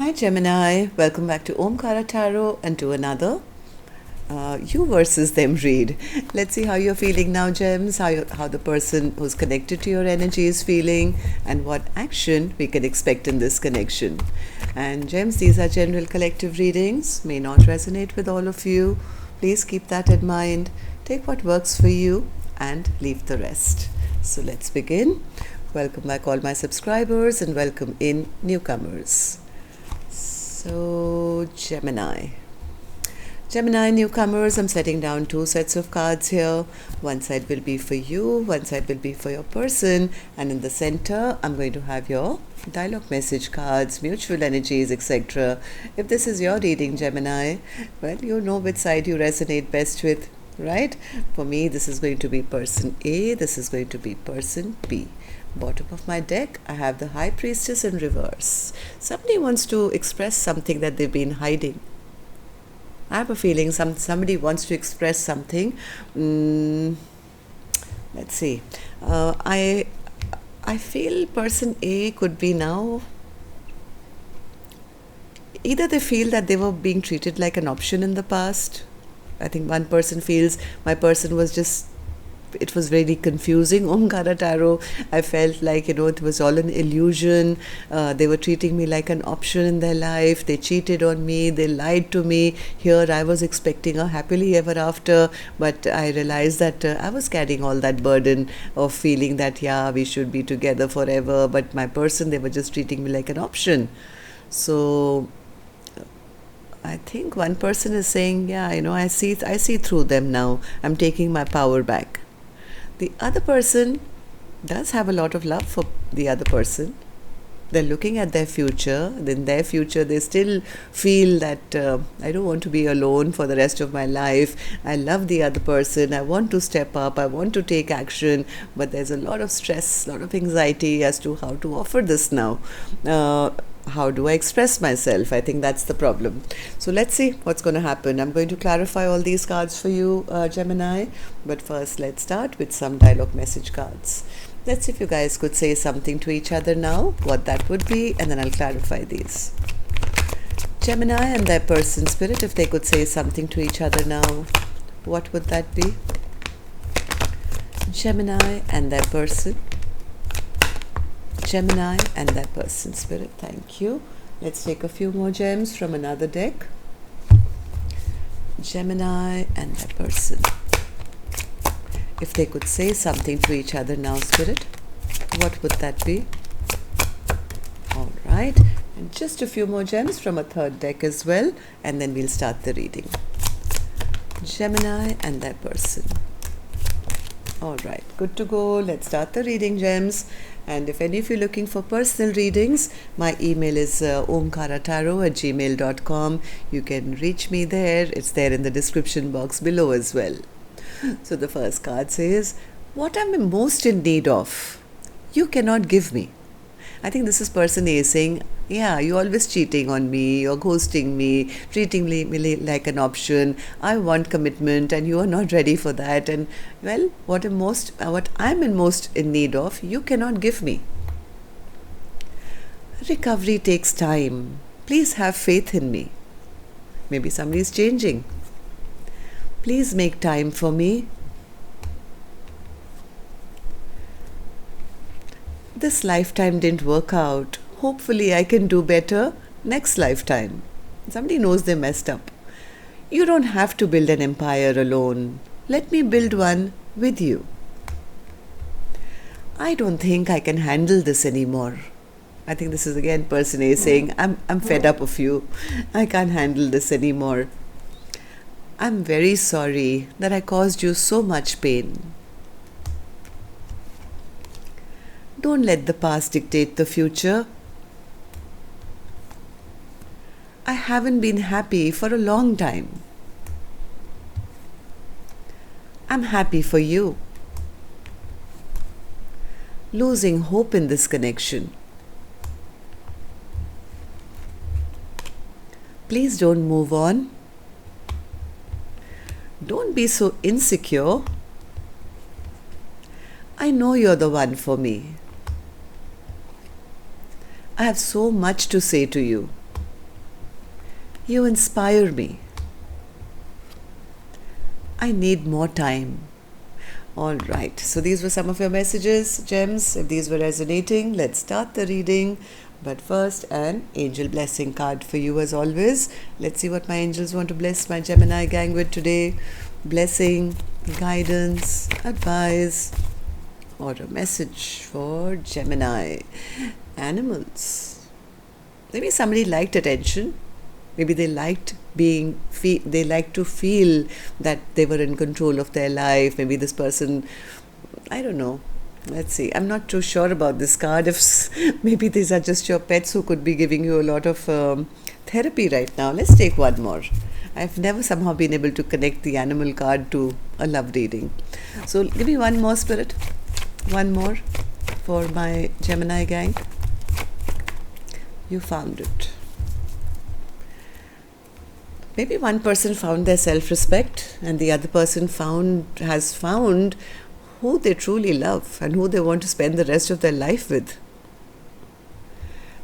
Hi Gemini, welcome back to Omkaratarot and to another you versus them read. Let's see how you're feeling now, Gems, how the person who's connected to your energy is feeling and what action we can expect in this connection. And Gems, these are general collective readings, may not resonate with all of you. Please keep that in mind. Take what works for you and leave the rest. So let's begin. Welcome back all my subscribers and welcome in newcomers. So Gemini newcomers, I'm setting down two sets of cards here. One side will be for you, one side will be for your person, and in the center I'm going to have your dialogue message cards, mutual energies, etc. If this is your reading, Gemini, well, you know which side you resonate best with, right? For me, this is going to be person A, this is going to be person B. Bottom of my deck, I have the High Priestess in reverse. Somebody wants to express something that they've been hiding. I have a feeling somebody wants to express something. Let's see. I feel person A could be now. Either they feel that they were being treated like an option in the past. I think one person feels my person was just. It was really confusing. Omkaratarot, I felt like, it was all an illusion. They were treating me like an option in their life. They cheated on me. They lied to me. Here I was expecting a happily ever after, but I realized that I was carrying all that burden of feeling that, yeah, we should be together forever. But my person, they were just treating me like an option. So I think one person is saying, yeah, I see through them now. I'm taking my power back. The other person does have a lot of love for the other person. They're looking at their future. In their future, they still feel that I don't want to be alone for the rest of my life. I love the other person. I want to step up. I want to take action. But there's a lot of stress, a lot of anxiety as to how to offer this now. How do I express myself? I think that's the problem. So let's see what's going to happen. I'm going to clarify all these cards for you, Gemini. But first, let's start with some dialogue message cards. Let's see if you guys could say something to each other now, what that would be, and then I'll clarify these. Gemini and their person spirit, if they could say something to each other now, what would that be? Gemini and their person. Gemini and their person spirit. Thank you. Let's take a few more gems from another deck. Gemini and their person. If they could say something to each other now, spirit, what would that be? All right. And just a few more gems from a third deck as well, and then we'll start the reading. Gemini and their person. All right, good to go. Let's start the reading, gems. And if any of you are looking for personal readings, my email is omkaratarot@gmail.com. You can reach me there. It's there in the description box below as well. So the first card says, what am I most in need of? You cannot give me. I think this is person A saying, yeah, you're always cheating on me, you're ghosting me, treating me like an option. I want commitment and you are not ready for that. And well, what I'm most in need of, you cannot give me. Recovery takes time. Please have faith in me. Maybe somebody is changing. Please make time for me. This lifetime didn't work out. Hopefully I can do better next lifetime. Somebody knows they messed up. You don't have to build an empire alone. Let me build one with you. I don't think I can handle this anymore. I think this is again person A saying, I'm fed up of you. I can't handle this anymore. I'm very sorry that I caused you so much pain. Don't let the past dictate the future. I haven't been happy for a long time. I'm happy for you. Losing hope in this connection. Please don't move on. Don't be so insecure. I know you're the one for me. I have so much to say to you. You inspire me. I need more time. All right, so these were some of your messages, gems. If these were resonating, let's start the reading. But first, an angel blessing card for you as always. Let's see what my angels want to bless my Gemini gang with today. Blessing, guidance, advice, or a message for Gemini. Animals. Maybe somebody liked attention. Maybe they liked they like to feel that they were in control of their life. Maybe this person, I don't know. Let's see. I'm not too sure about this card. Maybe these are just your pets who could be giving you a lot of therapy right now. Let's take one more. I've never somehow been able to connect the animal card to a love reading. So give me one more, Spirit. One more for my Gemini gang. You found it. Maybe one person found their self-respect and the other person has found who they truly love and who they want to spend the rest of their life with.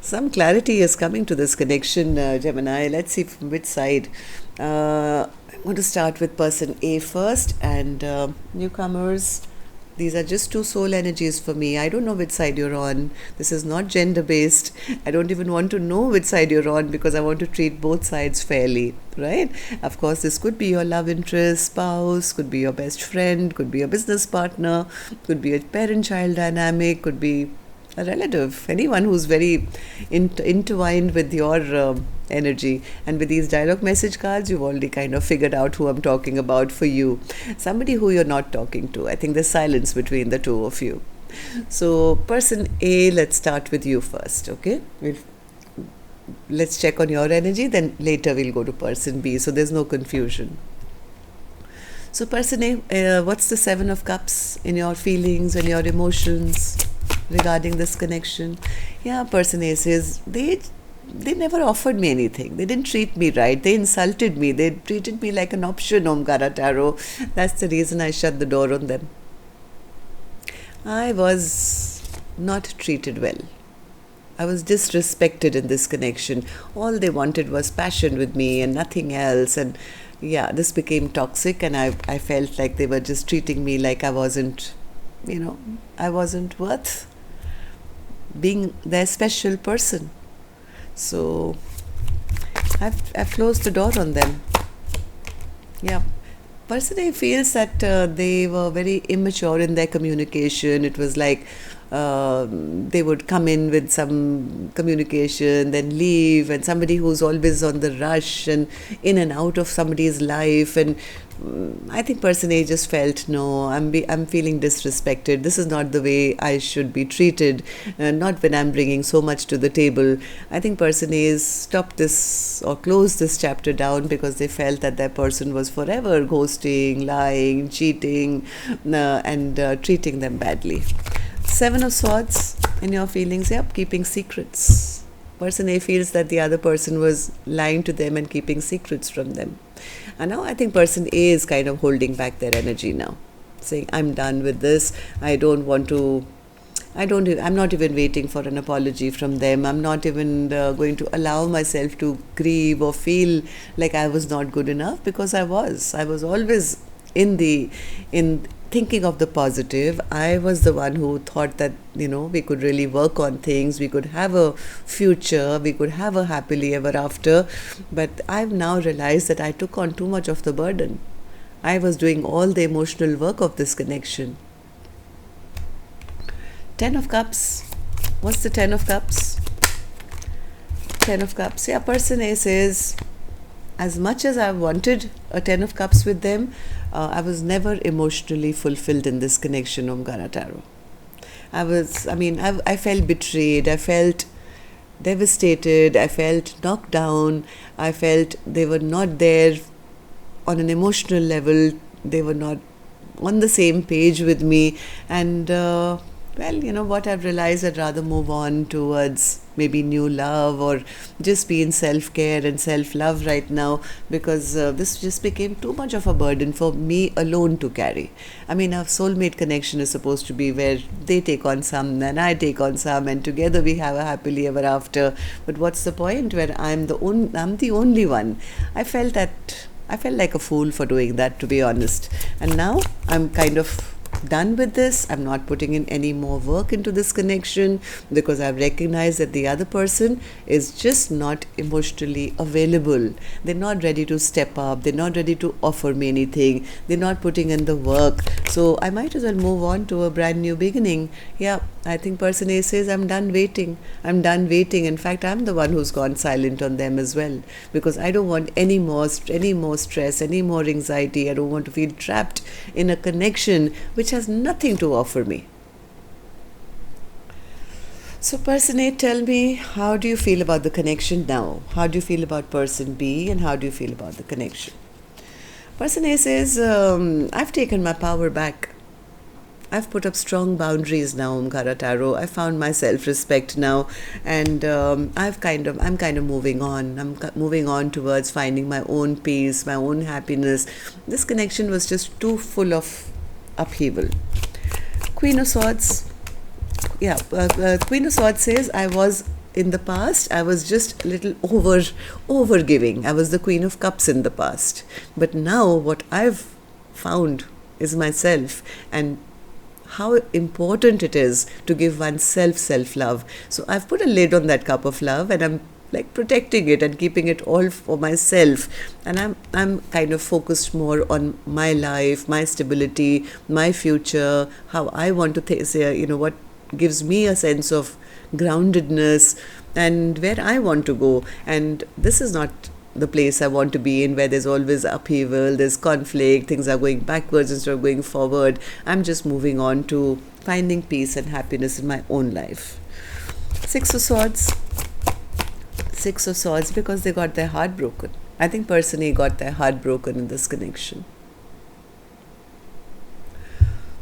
Some clarity is coming to this connection, Gemini. Let's see from which side. I'm going to start with person A first, and newcomers. These are just two soul energies for me. I don't know which side you're on. This is not gender-based. I don't even want to know which side you're on because I want to treat both sides fairly, right? Of course, this could be your love interest, spouse, could be your best friend, could be your business partner, could be a parent-child dynamic, could be a relative, anyone who's very intertwined with your energy. And with these dialogue message cards, you've already kind of figured out who I'm talking about for you. Somebody who you're not talking to. I think there's silence between the two of you. So person A, let's start with you first, okay? Let's check on your energy, then later we'll go to person B, so there's no confusion. So person A, what's the Seven of Cups in your feelings and your emotions regarding this connection? Yeah, person A says, they never offered me anything. They didn't treat me right. They insulted me. They treated me like an option, Omkaratarot. That's the reason I shut the door on them. I was not treated well. I was disrespected in this connection. All they wanted was passion with me and nothing else. And yeah, this became toxic, and I felt like they were just treating me like I wasn't worth being their special person. So I've closed the door on them. Yeah. Person A feels that they were very immature in their communication. It was like they would come in with some communication, then leave, and somebody who's always on the rush and in and out of somebody's life. And I think person A just felt, no, I'm feeling disrespected. This is not the way I should be treated, not when I'm bringing so much to the table. I think person A has stopped this or closed this chapter down because they felt that their person was forever ghosting, lying, cheating, and treating them badly. Seven of Swords in your feelings, yep, keeping secrets. Person A feels that the other person was lying to them and keeping secrets from them. And now I think person A is kind of holding back their energy now, saying, I'm done with this. I'm not even waiting for an apology from them. I'm not even going to allow myself to grieve or feel like I was not good enough, because I was always in thinking of the positive. I was the one who thought that, we could really work on things, we could have a future, we could have a happily ever after. But I've now realized that I took on too much of the burden. I was doing all the emotional work of this connection. Ten of Cups. What's the Ten of Cups? Ten of Cups. Yeah, person A says, as much as I wanted a Ten of Cups with them, I was never emotionally fulfilled in this connection, Omkaratarot. I felt betrayed, I felt devastated, I felt knocked down, I felt they were not there on an emotional level, they were not on the same page with me, and Well, you know what I've realized, I'd rather move on towards maybe new love or just be in self-care and self-love right now, because this just became too much of a burden for me alone to carry. I mean, our soulmate connection is supposed to be where they take on some and I take on some, and together we have a happily ever after. But what's the point where I'm the only one? I felt like a fool for doing that, to be honest. And now I'm kind of done with this. I'm not putting in any more work into this connection because I've recognized that the other person is just not emotionally available. They're not ready to step up. They're not ready to offer me anything. They're not putting in the work. So I might as well move on to a brand new beginning. Yeah, I think person A says, I'm done waiting. I'm done waiting. In fact, I'm the one who's gone silent on them as well, because I don't want any more stress, any more anxiety. I don't want to feel trapped in a connection which has nothing to offer me. So person A, tell me, how do you feel about the connection now? How do you feel about person B, and how do you feel about the connection? Person A says, I've taken my power back. I've put up strong boundaries now, Omkaratarot. I found my self-respect now, and I'm kind of moving on. I'm moving on towards finding my own peace, my own happiness. This connection was just too full of upheaval. Queen of Swords. Yeah, Queen of Swords says, in the past, I was just a little over giving. I was the Queen of Cups in the past. But now what I've found is myself, and how important it is to give oneself self-love. So I've put a lid on that cup of love, and I'm like protecting it and keeping it all for myself. And I'm kind of focused more on my life, my stability, my future, how I want to say, what gives me a sense of groundedness and where I want to go. And this is not the place I want to be in, where there's always upheaval, there's conflict, things are going backwards instead of going forward. I'm just moving on to finding peace and happiness in my own life. Six of Swords. Six of Swords, because they got their heart broken. I think person A got their heart broken in this connection.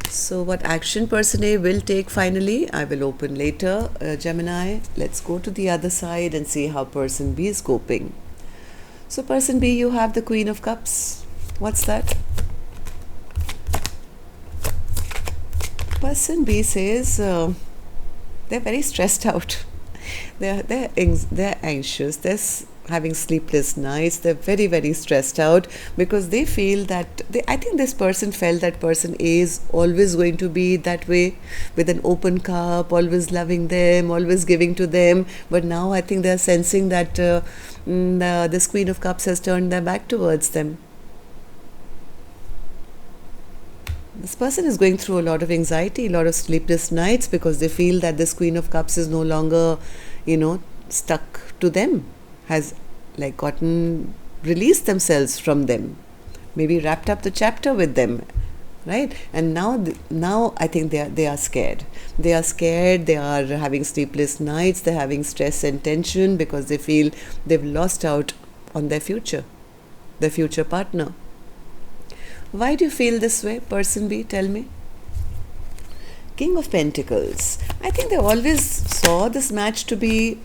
So what action person A will take finally, I will open later. Gemini, let's go to the other side and see how person B is coping. So person B, you have the Queen of Cups. What's that? Person B says they're very stressed out. They're anxious. They're having sleepless nights. They're very, very stressed out because they feel that I think this person felt that person A is always going to be that way, with an open cup, always loving them, always giving to them. But now I think they're sensing that this Queen of Cups has turned their back towards them. This person is going through a lot of anxiety, a lot of sleepless nights, because they feel that this Queen of Cups is no longer, stuck to them, has like released themselves from them, maybe wrapped up the chapter with them, right? And now I think they are scared. They are scared. They are having sleepless nights. They're having stress and tension because they feel they've lost out on their future partner. Why do you feel this way, person B? Tell me. King of Pentacles. I think they always saw this match to be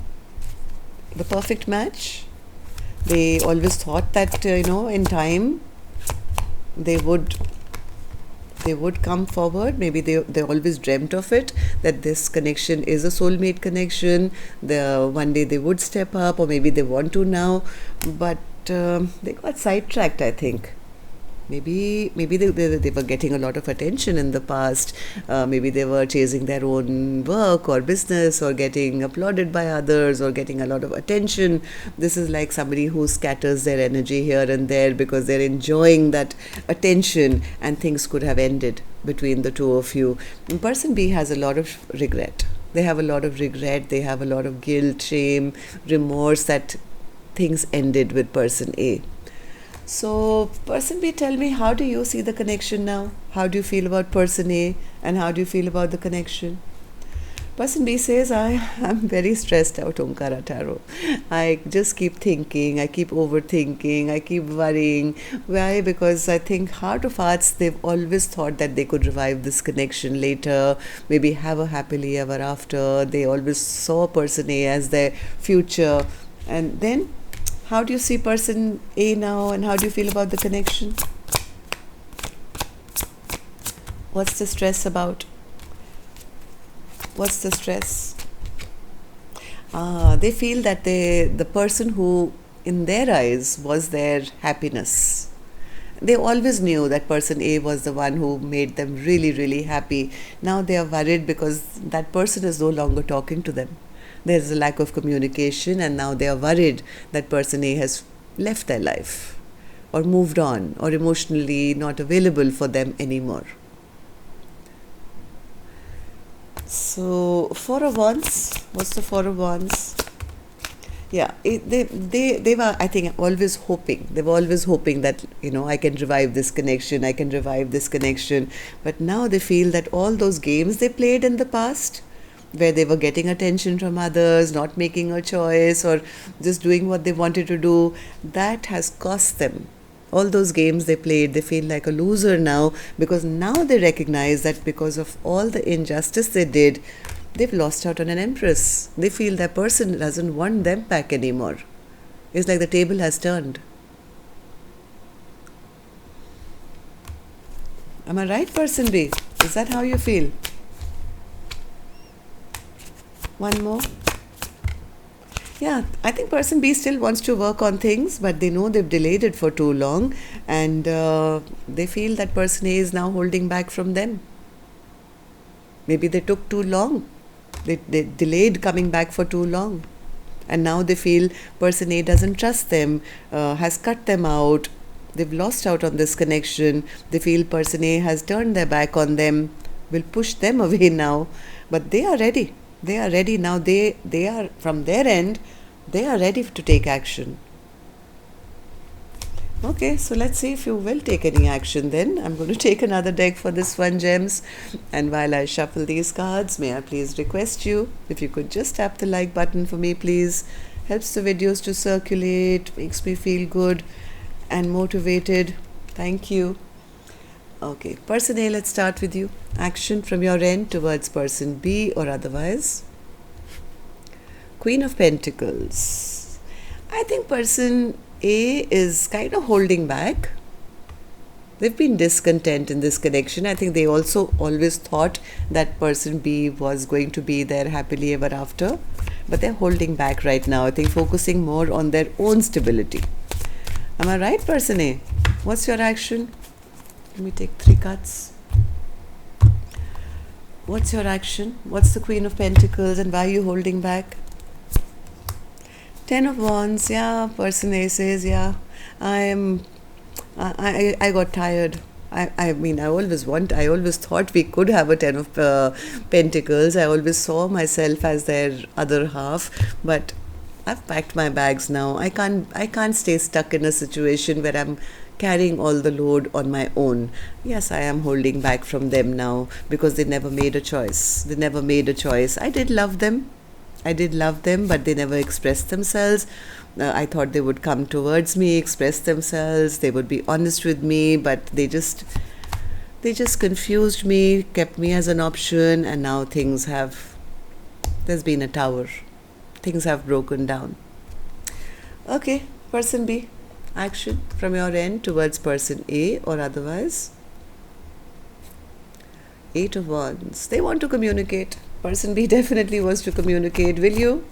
the perfect match. They always thought that, in time they would come forward. Maybe they always dreamt of it, that this connection is a soulmate connection. One day they would step up, or maybe they want to now. But they got sidetracked, I think. Maybe they were getting a lot of attention in the past. Maybe they were chasing their own work or business, or getting applauded by others, or getting a lot of attention. This is like somebody who scatters their energy here and there because they're enjoying that attention, and things could have ended between the two of you. And person B has a lot of regret. They have a lot of regret. They have a lot of guilt, shame, remorse that things ended with person A. So person B, tell me, how do you see the connection now? How do you feel about person A, and how do you feel about the connection? Person B says, I am very stressed out, Omkara Tarot. I just keep thinking, I keep overthinking, I keep worrying. Why? Because I think heart of hearts, they've always thought that they could revive this connection later, maybe have a happily ever after. They always saw person A as their future. And then, how do you see person A now, and how do you feel about the connection? What's the stress about? What's the stress? They feel that the person who, in their eyes, was their happiness. They always knew that person A was the one who made them really, really happy. Now they are worried because that person is no longer talking to them. There's a lack of communication, and now they are worried that person A has left their life, or moved on, or emotionally not available for them anymore. So, Four of Wands. What's the Four of Wands? Yeah, they were, I think, always hoping. They were always hoping that, I can revive this connection, I can revive this connection. But now they feel that all those games they played in the past, where they were getting attention from others, not making a choice, or just doing what they wanted to do, that has cost them. All those games they played, they feel like a loser now, because now they recognize that because of all the injustice they did, they've lost out on an empress. They feel that person doesn't want them back anymore. It's like the table has turned. Am I right, person B? Is that how you feel? One more. Yeah, I think person B still wants to work on things, but they know they've delayed it for too long, and they feel that person A is now holding back from them. Maybe they took too long. They delayed coming back for too long. And now they feel person A doesn't trust them, has cut them out. They've lost out on this connection. They feel person A has turned their back on them, will push them away now. But they are ready. They are ready now. They are, from their end, they are ready to take action. Okay, so let's see if you will take any action then. I'm going to take another deck for this one, gems. And while I shuffle these cards, may I please request you, if you could just tap the like button for me, please. Helps the videos to circulate, makes me feel good and motivated. Thank you. Okay, person A, let's start with you. Action from your end towards person B or otherwise. Queen of Pentacles. I think person A is kind of holding back. They've been discontent in this connection. I think they also always thought that person B was going to be there happily ever after. But they're holding back right now. I think focusing more on their own stability. Am I right, person A? What's your action? Let me take 3 cards. What's your action? What's the Queen of Pentacles and why are you holding back? 10 of Wands. Yeah, person A says, yeah, I got tired. I mean, I always thought we could have a 10 of Pentacles. I always saw myself as their other half, but I've packed my bags now. I can't stay stuck in a situation where I'm carrying all the load on my own. Yes, I am holding back from them now because they never made a choice. I did love them, but they never expressed themselves. I thought they would come towards me, express themselves, they would be honest with me, but they just confused me, kept me as an option, and now there's been a tower. Things have broken down. Okay, person B. Action from your end towards person A or otherwise. 8 of Wands. They want to communicate. Person B definitely wants to communicate. Will you?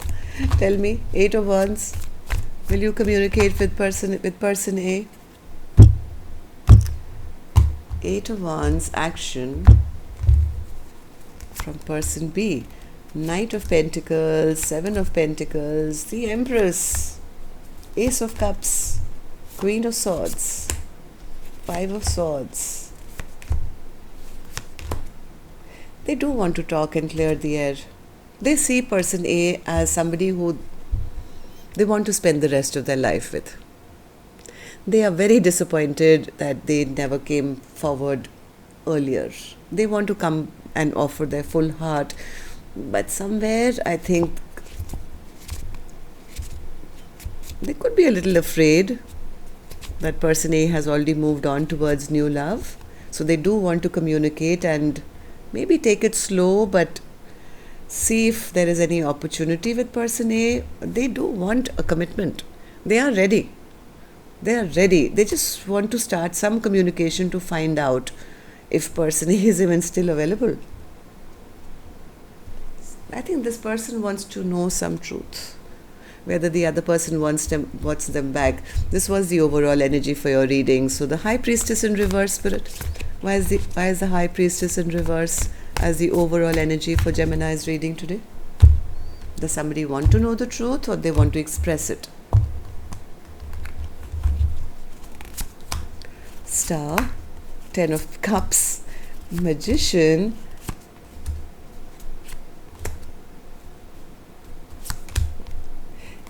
Tell me. 8 of Wands. Will you communicate with person A? 8 of Wands. Action from person B. Knight of Pentacles, 7 of Pentacles, the Empress, Ace of Cups, Queen of Swords, 5 of Swords. They do want to talk and clear the air. They see person A as somebody who they want to spend the rest of their life with. They are very disappointed that they never came forward earlier. They want to come and offer their full heart, But somewhere I think they could be a little afraid that person A has already moved on towards new love. So they do want to communicate and maybe take it slow, but see if there is any opportunity with person A. They do want a commitment. They are ready. They are ready. They just want to start some communication to find out if person A is even still available. I think this person wants to know some truth, whether the other person wants them back. This was the overall energy for your reading. So the High Priestess in reverse, Spirit. Why is the High Priestess in reverse as the overall energy for Gemini's reading today? Does somebody want to know the truth or they want to express it? Star, 10 of Cups, Magician,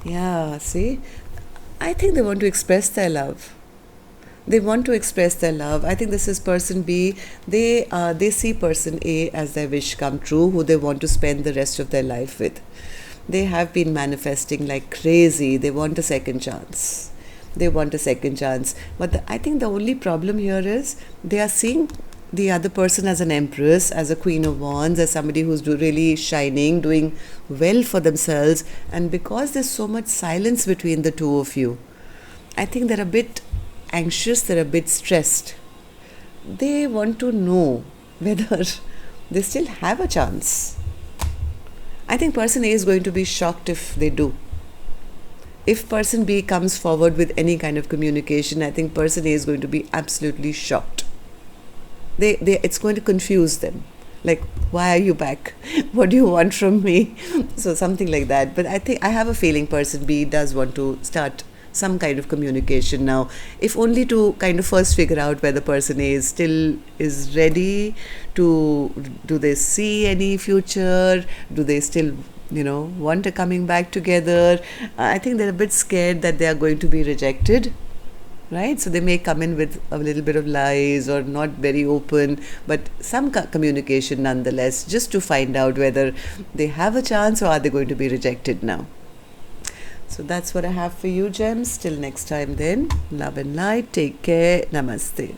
yeah, see, I think they want to express their love. They want to express their love. I think this is person B. They see person A as their wish come true, who they want to spend the rest of their life with. They have been manifesting like crazy. They want a second chance. They want a second chance. But I think the only problem here is they are seeing the other person as an empress, as a queen of wands, as somebody who's really shining, doing well for themselves. And because there's so much silence between the two of you, I think they're a bit anxious, they're a bit stressed. They want to know whether they still have a chance. I think person A is going to be shocked if they do. If person B comes forward with any kind of communication, I think person A is going to be absolutely shocked. It's going to confuse them. Like, why are you back? What do you want from me? So something like that. But I have a feeling person B does want to start some kind of communication now, if only to kind of first figure out whether person A is ready to, do they see any future? Do they still, want a coming back together? I think they're a bit scared that they are going to be rejected. Right? So they may come in with a little bit of lies or not very open, but some communication nonetheless, just to find out whether they have a chance or are they going to be rejected now. So that's what I have for you, gems. Till next time then, love and light. Take care. Namaste.